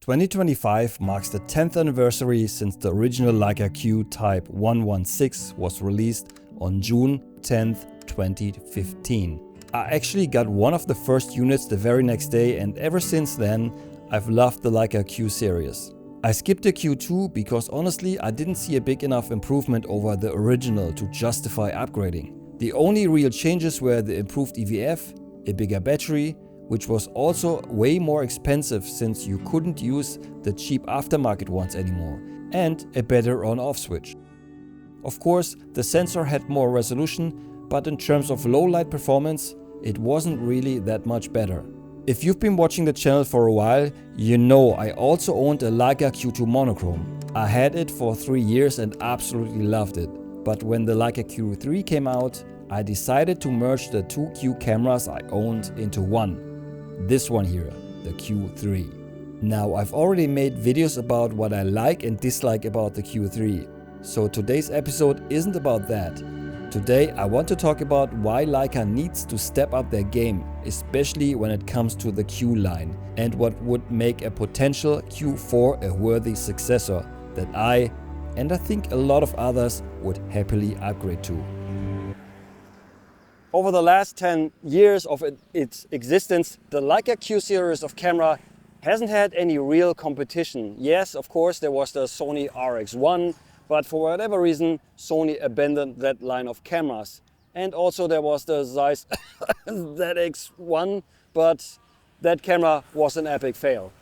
2025 marks the 10th anniversary since the original Leica Q Type 116 was released on June 10th, 2015. I actually got one of the first units the very next day, and ever since then I've loved the Leica Q series. I skipped the Q2 because honestly I didn't see a big enough improvement over the original to justify upgrading. The only real changes were the improved EVF, a bigger battery, which was also way more expensive since you couldn't use the cheap aftermarket ones anymore, and a better on-off switch. Of course, the sensor had more resolution, but in terms of low light performance, it wasn't really that much better. If you've been watching the channel for a while, you know I also owned a Leica Q2 monochrome. I had it for 3 years and absolutely loved it. But when the Leica Q3 came out, I decided to merge the two Q cameras I owned into one. This one here, the Q3. Now I've already made videos about what I like and dislike about the Q3, so today's episode isn't about that. Today I want to talk about why Leica needs to step up their game, especially when it comes to the Q line, and what would make a potential Q4 a worthy successor that I, and I think a lot of others, would happily upgrade to. Over the last 10 years of its existence, the Leica Q series of camera hasn't had any real competition. Yes, of course, there was the Sony RX1, but for whatever reason, Sony abandoned that line of cameras. And also there was the Zines ZX1, but that camera was an epic fail.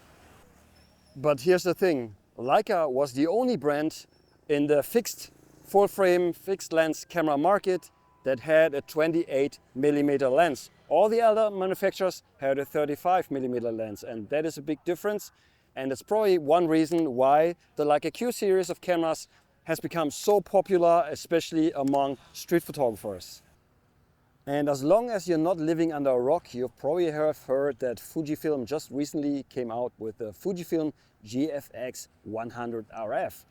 But here's the thing, Leica was the only brand in the fixed full frame, fixed lens camera market that had a 28mm lens. All the other manufacturers had a 35mm lens, and that is a big difference. And it's probably one reason why the Leica Q series of cameras has become so popular, especially among street photographers. And as long as you're not living under a rock, you probably have heard that Fujifilm just recently came out with the Fujifilm GFX 100 RF.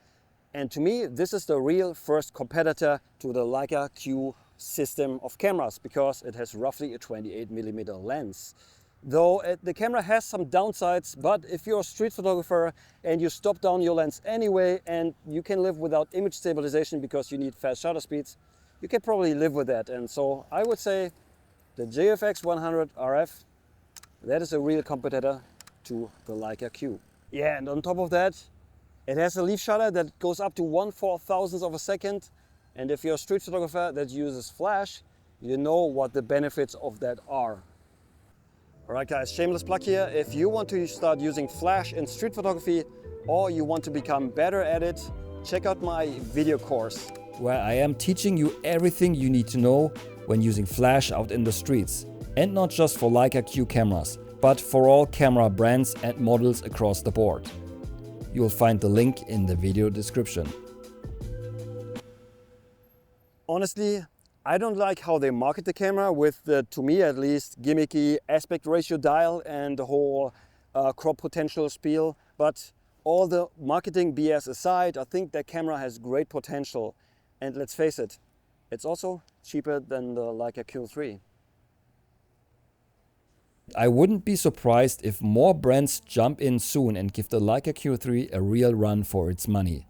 And to me, this is the real first competitor to the Leica Q system of cameras, because it has roughly a 28mm lens. Though the camera has some downsides, but if you're a street photographer and you stop down your lens anyway and you can live without image stabilization because you need fast shutter speeds, you can probably live with that. And so I would say the GFX 100 RF, that is a real competitor to the Leica Q. Yeah, and on top of that, it has a leaf shutter that goes up to 1/4000th of a second. And if you're a street photographer that uses flash, you know what the benefits of that are. Alright guys, shameless plug here. If you want to start using flash in street photography, or you want to become better at it, check out my video course, where I am teaching you everything you need to know when using flash out in the streets. And not just for Leica Q cameras, but for all camera brands and models across the board. You will find the link in the video description. Honestly, I don't like how they market the camera with the, to me at least, gimmicky aspect ratio dial and the whole crop potential spiel. But all the marketing BS aside, I think that camera has great potential. And let's face it, it's also cheaper than the Leica Q3. I wouldn't be surprised if more brands jump in soon and give the Leica Q3 a real run for its money.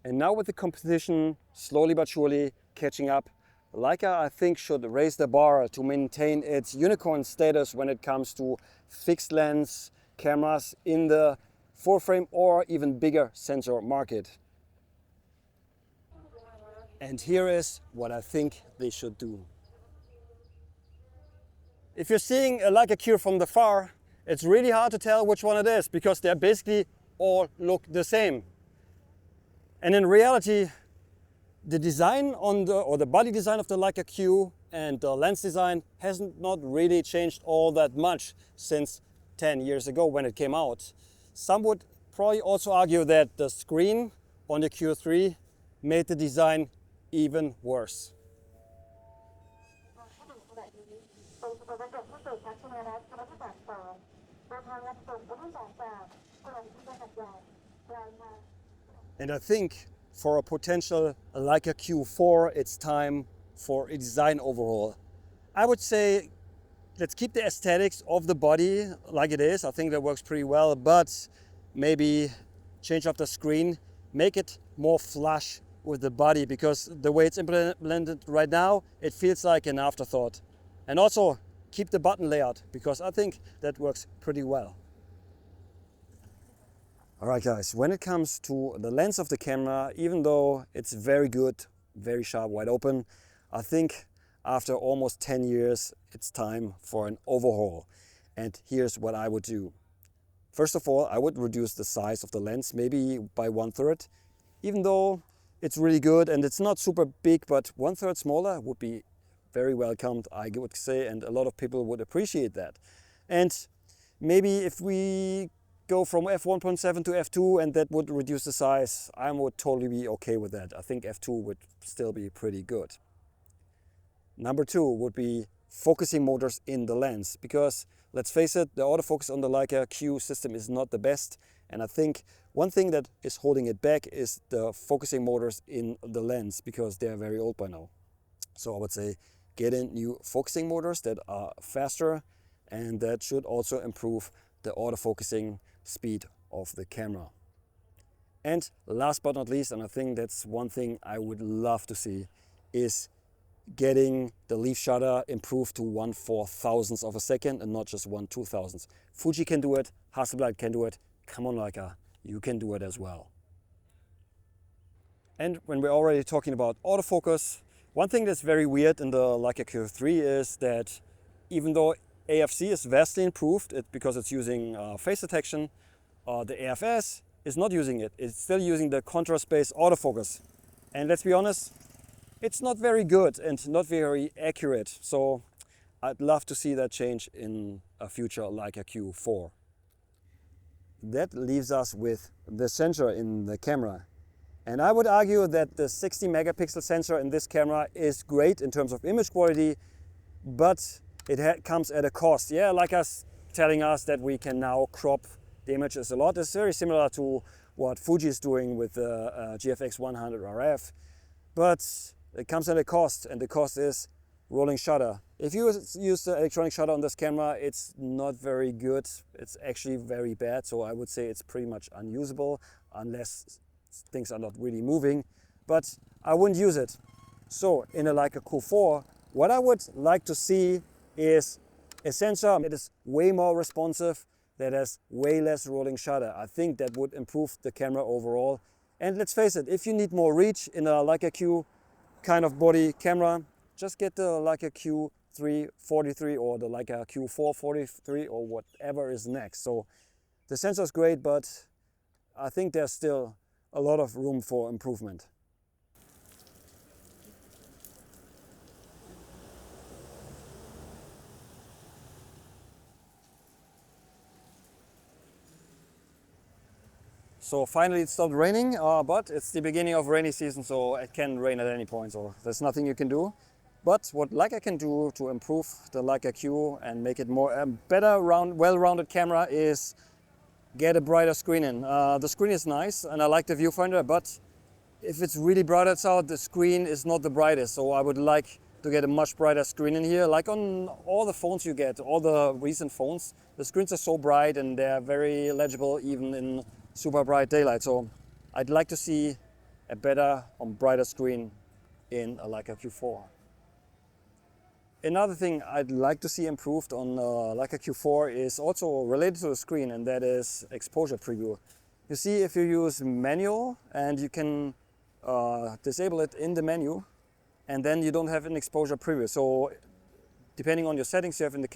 And now with the competition slowly but surely catching up, Leica I think should raise the bar to maintain its unicorn status when it comes to fixed lens cameras in the full frame or even bigger sensor market. And here is what I think they should do. If you're seeing a Leica Q from the far, it's really hard to tell which one it is because they basically all look the same. And in reality, the design the body design of the Leica Q and the lens design hasn't not really changed all that much since 10 years ago when it came out. Some would probably also argue that the screen on the Q3 made the design even worse. And I think for a potential Leica Q4, it's time for a design overhaul. I would say let's keep the aesthetics of the body like it is. I think that works pretty well, but maybe change up the screen, make it more flush with the body, because the way it's implemented right now, it feels like an afterthought. And also keep the button layout, because I think that works pretty well. All right guys, when it comes to the lens of the camera, even though it's very good, very sharp, wide open, I think after almost 10 years, it's time for an overhaul. And here's what I would do. First of all, I would reduce the size of the lens, maybe by 1/3. Even though it's really good and it's not super big, but 1/3 smaller would be very welcomed, I would say, and a lot of people would appreciate that. And maybe if we go from f1.7 to f2 and that would reduce the size, I would totally be okay with that. I think f2 would still be pretty good. Number 2 would be focusing motors in the lens, because let's face it, the autofocus on the Leica Q system is not the best, and I think one thing that is holding it back is the focusing motors in the lens, because they are very old by now. So I would say get in new focusing motors that are faster, and that should also improve the autofocusing speed of the camera. And last but not least, and I think that's one thing I would love to see, is getting the leaf shutter improved to 1/4000th of a second and not just 1/2000th. Fuji can do it, Hasselblad can do it. Come on Leica, you can do it as well. And when we're already talking about autofocus, one thing that's very weird in the Leica Q3 is that even though AFC is vastly improved, because it's using face detection, the AFS is not using it. It's still using the contrast-based autofocus. And let's be honest, it's not very good and not very accurate. So I'd love to see that change in a future Leica Q4. That leaves us with the sensor in the camera. And I would argue that the 60 megapixel sensor in this camera is great in terms of image quality, but it comes at a cost. Yeah, Leica's telling us that we can now crop the images a lot. It's very similar to what Fuji is doing with the GFX 100 RF, but it comes at a cost, and the cost is rolling shutter. If you use the electronic shutter on this camera, it's not very good. It's actually very bad, so I would say it's pretty much unusable unless things are not really moving, but I wouldn't use it. So in a Leica Q4, what I would like to see is a sensor that is way more responsive, that has way less rolling shutter. I think that would improve the camera overall. And let's face it, if you need more reach in a Leica Q kind of body camera, just get the Leica Q3 43 or the Leica Q4 43 or whatever is next. So the sensor is great, but I think there's still a lot of room for improvement. So finally it stopped raining, but it's the beginning of rainy season, so it can rain at any point, so there's nothing you can do. But what Leica can do to improve the Leica Q and make it more better, well-rounded camera is get a brighter screen in. The screen is nice and I like the viewfinder, but if it's really bright outside, the screen is not the brightest. So I would like to get a much brighter screen in here. Like on all the phones you get, all the recent phones, the screens are so bright and they're very legible even in super bright daylight. So I'd like to see a better and brighter screen in a Leica Q4. Another thing I'd like to see improved on Leica Q4 is also related to the screen, and that is exposure preview. You see, if you use manual and you can disable it in the menu, and then you don't have an exposure preview. So depending on your settings you have in the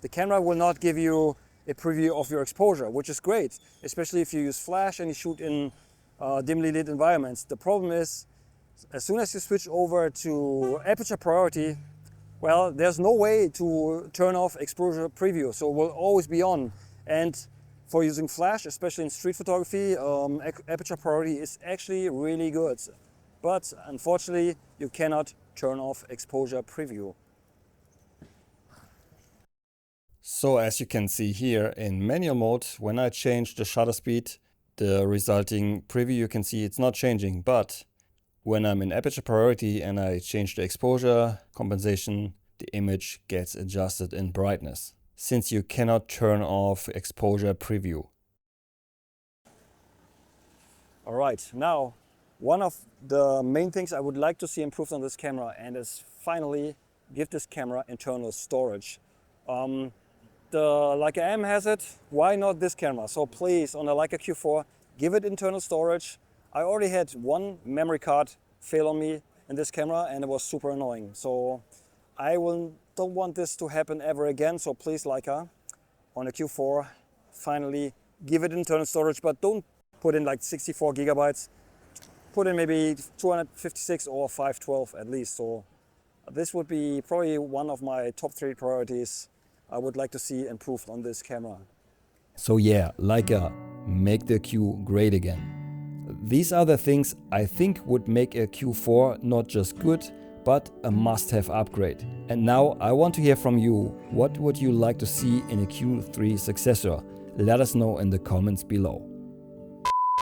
camera will not give you a preview of your exposure, which is great, especially if you use flash and you shoot in dimly lit environments. The problem is, as soon as you switch over to aperture priority, well, there's no way to turn off exposure preview, so it will always be on. And for using flash, especially in street photography, aperture priority is actually really good. But unfortunately, you cannot turn off exposure preview. So as you can see here in manual mode, when I change the shutter speed, the resulting preview, you can see it's not changing. But when I'm in aperture priority and I change the exposure, compensation, the image gets adjusted in brightness, since you cannot turn off exposure preview. Alright, now one of the main things I would like to see improved on this camera, and is finally give this camera internal storage. The Leica M has it, why not this camera? So please, on the Leica Q4, give it internal storage. I already had one memory card fail on me in this camera and it was super annoying. So I don't want this to happen ever again. So please, Leica, on the Q4, finally give it internal storage, but don't put in like 64 gigabytes. Put in maybe 256 or 512 at least. So this would be probably one of my top 3 priorities I would like to see improved on this camera. So yeah, Leica, make the Q great again. These are the things I think would make a Q4 not just good, but a must-have upgrade. And now I want to hear from you. What would you like to see in a Q3 successor? Let us know in the comments below.